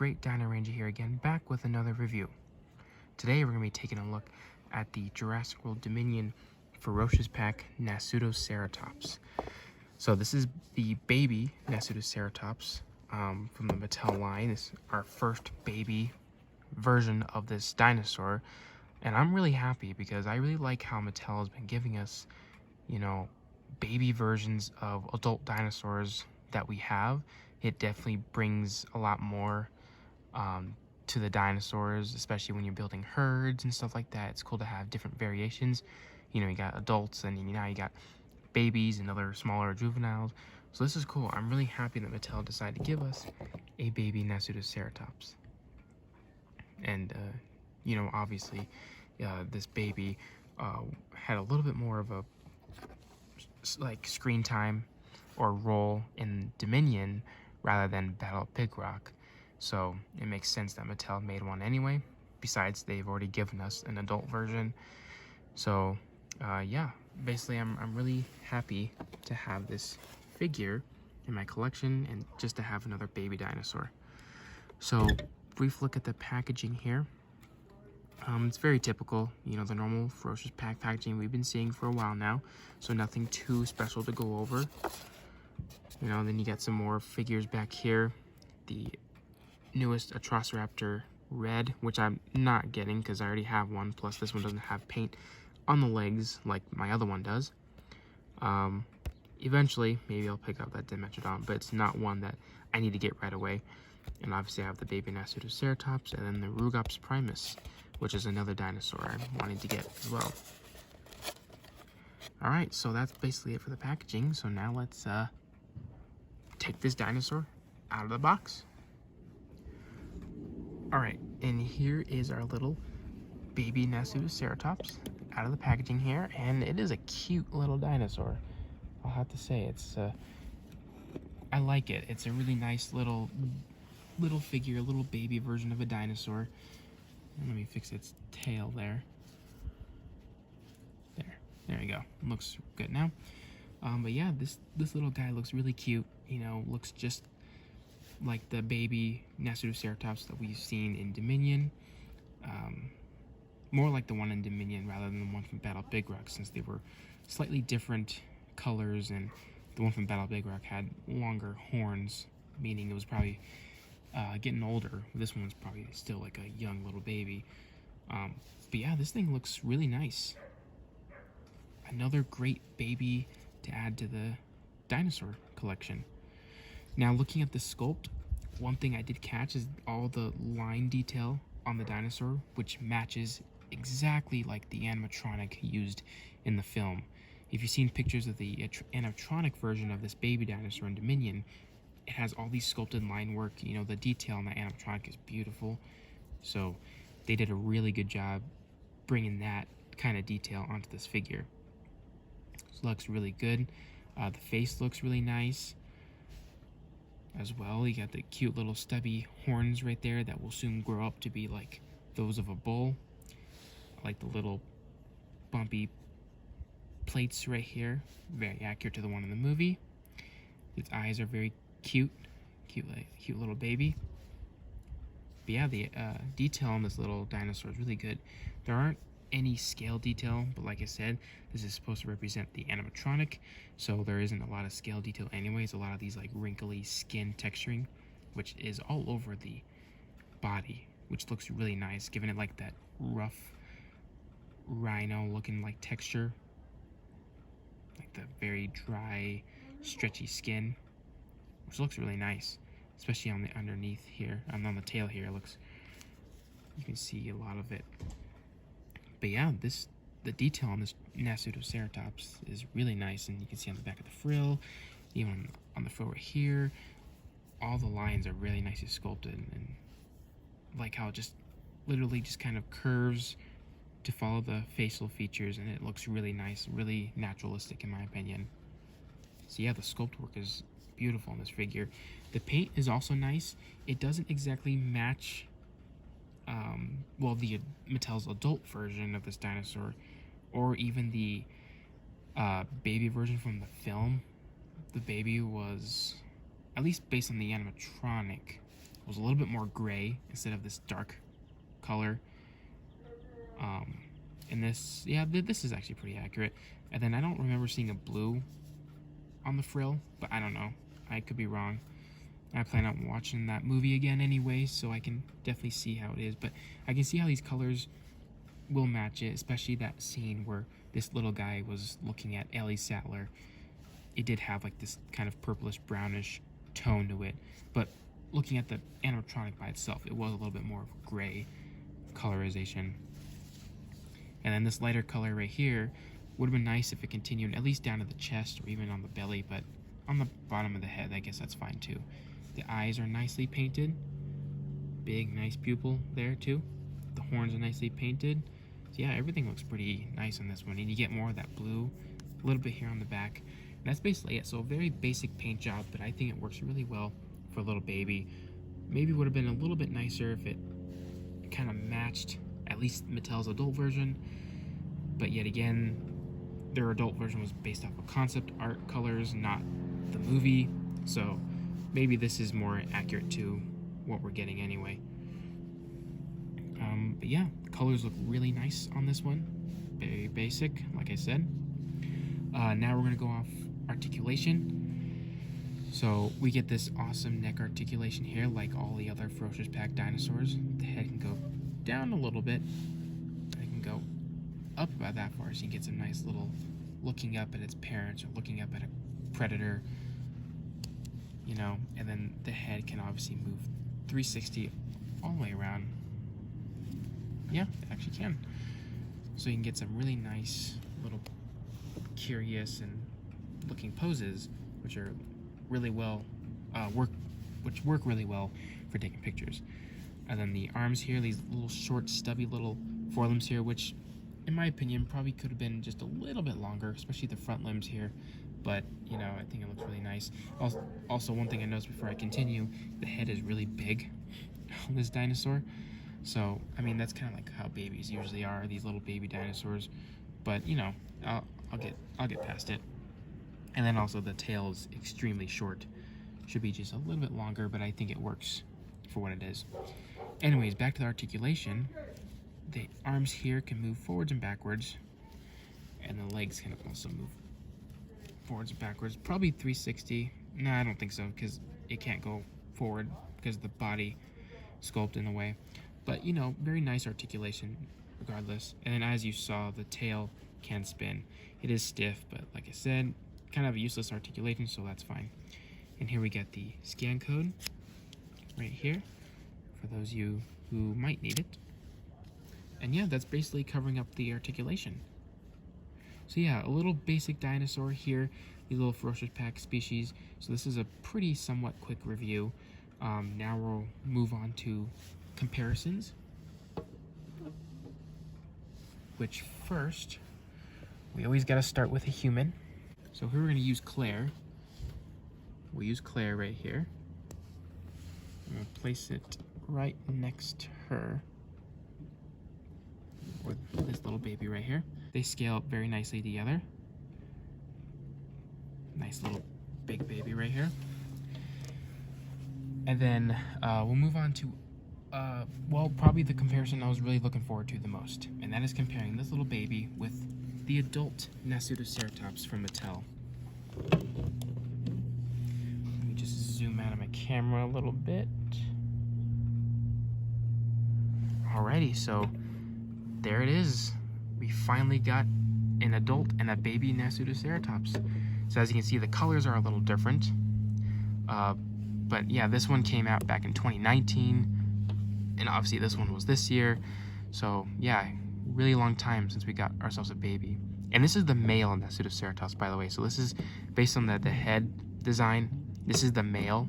Great Dino Ranger here again, back with another review. Today we're going to be taking a look at the Jurassic World Dominion Ferocious Pack Nasutoceratops. So this is the baby Nasutoceratops from the Mattel line. This is our first baby version of this dinosaur. And I'm really happy because I really like how Mattel has been giving us, baby versions of adult dinosaurs that we have. It definitely brings a lot more to the dinosaurs, especially when you're building herds and stuff like that. It's cool to have different variations. You got adults, and now you got babies and other smaller juveniles. So this is cool. I'm really happy that Mattel decided to give us a baby Nasutoceratops. And, obviously, this baby had a little bit more of a, screen time or role in Dominion rather than Battle of Big Rock. So it makes sense that Mattel made one anyway. Besides, they've already given us an adult version. So, yeah, basically I'm really happy to have this figure in my collection and just to have another baby dinosaur. So, brief look at the packaging here. It's very typical, the normal Ferocious Pack packaging we've been seeing for a while now. So nothing too special to go over. Then you got some more figures back here. The newest Atrociraptor Red, which I'm not getting because I already have one. Plus this one doesn't have paint on the legs like my other one does. Eventually, maybe I'll pick up that Dimetrodon, but it's not one that I need to get right away. And obviously I have the baby Nasutoceratops and then the Rugops Primus, which is another dinosaur I'm wanting to get as well. Alright, so that's basically it for the packaging. So now let's take this dinosaur out of the box. Alright, and here is our little baby Nasutoceratops out of the packaging here, and it is a cute little dinosaur. I'll have to say, it's I like it. It's a really nice little figure, a little baby version of a dinosaur. Let me fix its tail there. There we go. Looks good now. But yeah, this little guy looks really cute. Looks just like the baby Nasutoceratops that we've seen in Dominion. More like the one in Dominion rather than the one from Battle of Big Rock, since they were slightly different colors, and the one from Battle of Big Rock had longer horns, meaning it was probably getting older. This one's probably still like a young little baby. But yeah, this thing looks really nice. Another great baby to add to the dinosaur collection. Now, looking at the sculpt, one thing I did catch is all the line detail on the dinosaur, which matches exactly like the animatronic used in the film. If you've seen pictures of the animatronic version of this baby dinosaur in Dominion, it has all these sculpted line work. The detail on the animatronic is beautiful. So they did a really good job bringing that kind of detail onto this figure. So it looks really good. The face looks really nice as well. You got the cute little stubby horns right there that will soon grow up to be like those of a bull. I like the little bumpy plates right here. Very accurate to the one in the movie. Its eyes are very cute little baby. But yeah, the detail on this little dinosaur is really good. There aren't any scale detail, but like I said, this is supposed to represent the animatronic, so there isn't a lot of scale detail anyways. A lot of these like wrinkly skin texturing, which is all over the body, which looks really nice, giving it like that rough rhino looking like texture, like the very dry stretchy skin, which looks really nice, especially on the underneath here, and on the tail here. You can see a lot of it. But yeah, the detail on this Nasutoceratops is really nice, and you can see on the back of the frill, even on the frill right here, all the lines are really nicely sculpted, and like how it just literally just kind of curves to follow the facial features, and it looks really nice, really naturalistic in my opinion. So yeah, the sculpt work is beautiful on this figure. The paint is also nice. It doesn't exactly match the Mattel's adult version of this dinosaur, or even the baby version from the film. The baby was, at least based on the animatronic, was a little bit more gray instead of this dark color. And this, yeah, this is actually pretty accurate. And then I don't remember seeing a blue on the frill, but I don't know. I could be wrong. I plan on watching that movie again anyway, so I can definitely see how it is. But I can see how these colors will match it, especially that scene where this little guy was looking at Ellie Sattler. It did have like this kind of purplish brownish tone to it, but looking at the animatronic by itself, it was a little bit more of gray colorization. And then this lighter color right here would have been nice if it continued at least down to the chest or even on the belly, but on the bottom of the head, I guess that's fine too. The eyes are nicely painted. Big, nice pupil there too. The horns are nicely painted. So yeah, everything looks pretty nice on this one. And you get more of that blue, a little bit here on the back. And that's basically it. So a very basic paint job, but I think it works really well for a little baby. Maybe would have been a little bit nicer if it kind of matched at least Mattel's adult version. But yet again, their adult version was based off of concept art colors, not the movie. So maybe this is more accurate to what we're getting anyway. But yeah, the colors look really nice on this one. Very basic, like I said. Now we're going to go off articulation. So we get this awesome neck articulation here, like all the other Ferocious pack dinosaurs. The head can go down a little bit. It can go up about that far, so you get some nice little looking up at its parents or looking up at a predator, you know. And then the head can obviously move 360 all the way around. Yeah, it actually can. So you can get some really nice little curious and looking poses, which are really well work really well for taking pictures. And then the arms here, these little short stubby little forelimbs here, which in my opinion probably could have been just a little bit longer, especially the front limbs here, but you know, I think it looks really nice. Also one thing I noticed before I continue, the head is really big on this dinosaur. So I mean, that's kind of like how babies usually are, these little baby dinosaurs, but you know, I'll get past it. And then also the tail is extremely short. Should be just a little bit longer, but I think it works for what it is. Anyways, back to the articulation. The arms here can move forwards and backwards, and the legs can also move forwards and backwards. Probably 360. No, I don't think so, because it can't go forward because of the body sculpt in a way. But you know, very nice articulation regardless. And then as you saw, the tail can spin. It is stiff, but like I said, kind of a useless articulation, so that's fine. And here we get the scan code right here for those of you who might need it. And yeah, that's basically covering up the articulation. So yeah, a little basic dinosaur here, these little Ferocious pack species. So this is a pretty somewhat quick review. Now we'll move on to comparisons, which first, we always got to start with a human. So here we're going to use Claire. We'll use Claire right here. I'm going to place it right next to her, with this little baby right here. They scale up very nicely together. Nice little big baby right here. And then we'll move on to well, probably the comparison I was really looking forward to the most, and that is comparing this little baby with the adult Nasutoceratops from Mattel. Let me just zoom out of my camera a little bit. Alrighty, so there it is. We finally got an adult and a baby Nasutoceratops. So as you can see, the colors are a little different. But yeah, this one came out back in 2019. And obviously this one was this year. So yeah, really long time since we got ourselves a baby. And this is the male Nasutoceratops, by the way. So this is based on the head design. This is the male,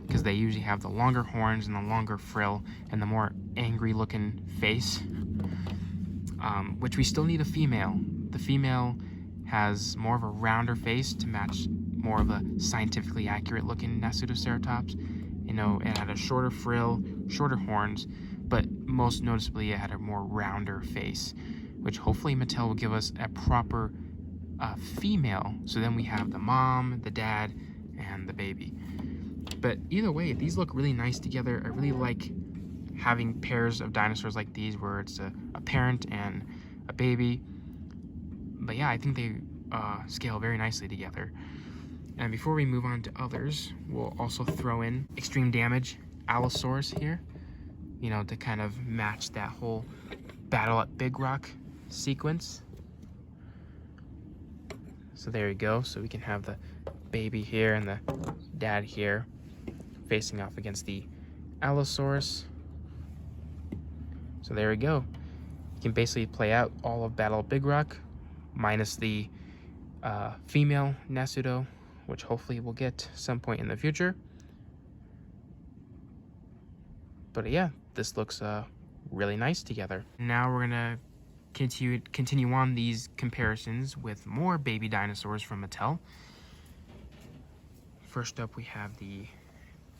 because they usually have the longer horns and the longer frill and the more angry looking face, which we still need a female. The female has more of a rounder face to match more of a scientifically accurate looking Nasutoceratops. You know, it had a shorter frill, shorter horns, but most noticeably it had a more rounder face, which hopefully Mattel will give us a proper female. So then we have the mom, the dad, and the baby. But either way, these look really nice together. I really like having pairs of dinosaurs like these where it's a parent and a baby. But yeah, I think they scale very nicely together. And before we move on to others, we'll also throw in extreme damage Allosaurus here, you know, to kind of match that whole battle at Big Rock sequence. So there you go. So we can have the baby here and the dad here facing off against the Allosaurus. So there we go. You can basically play out all of Battle of Big Rock minus the female Nasuto, which hopefully we'll get some point in the future. But yeah, this looks really nice together. Now we're gonna continue on these comparisons with more baby dinosaurs from Mattel. First up, we have the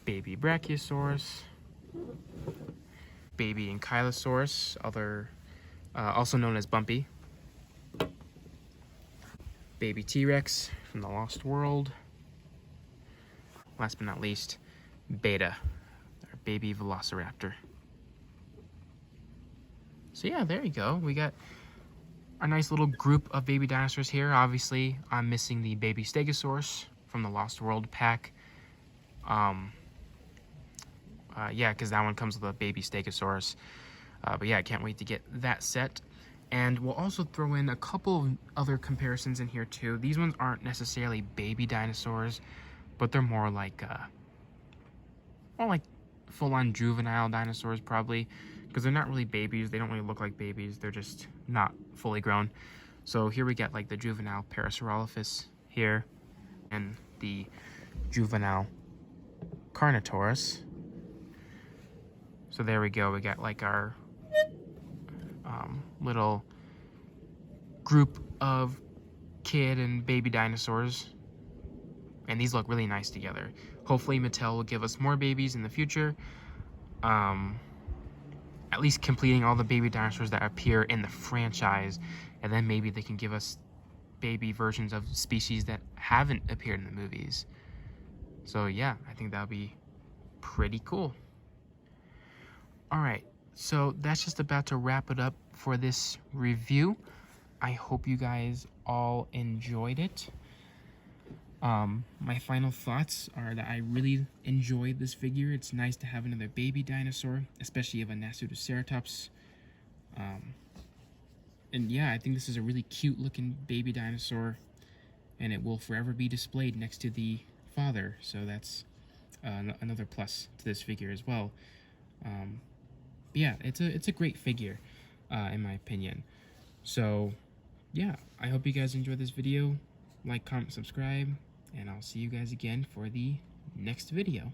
baby Brachiosaurus, baby Ankylosaurus, also known as Bumpy, baby T-Rex from the Lost World, last but not least, Beta, our baby Velociraptor. So yeah, there you go. We got a nice little group of baby dinosaurs here. Obviously, I'm missing the baby Stegosaurus from the Lost World pack. Yeah, because that one comes with a baby Stegosaurus. But yeah, I can't wait to get that set. And we'll also throw in a couple of other comparisons in here too. These ones aren't necessarily baby dinosaurs, but they're more like full-on juvenile dinosaurs probably, because they're not really babies. They don't really look like babies. They're just not fully grown. So here we get like the juvenile Parasaurolophus here, and the juvenile Carnotaurus. So there we go. We got like our little group of kid and baby dinosaurs, and these look really nice together. Hopefully Mattel will give us more babies in the future, at least completing all the baby dinosaurs that appear in the franchise, and then maybe they can give us baby versions of species that haven't appeared in the movies. So yeah, I think that would be pretty cool. Alright, so that's just about to wrap it up for this review. I hope you guys all enjoyed it. My final thoughts are that I really enjoyed this figure. It's nice to have another baby dinosaur, especially of a Nasutoceratops. And yeah, I think this is a really cute looking baby dinosaur, and it will forever be displayed next to the father. So that's another plus to this figure as well. Yeah, it's a great figure, in my opinion. So yeah, I hope you guys enjoyed this video. Like, comment, subscribe, and I'll see you guys again for the next video.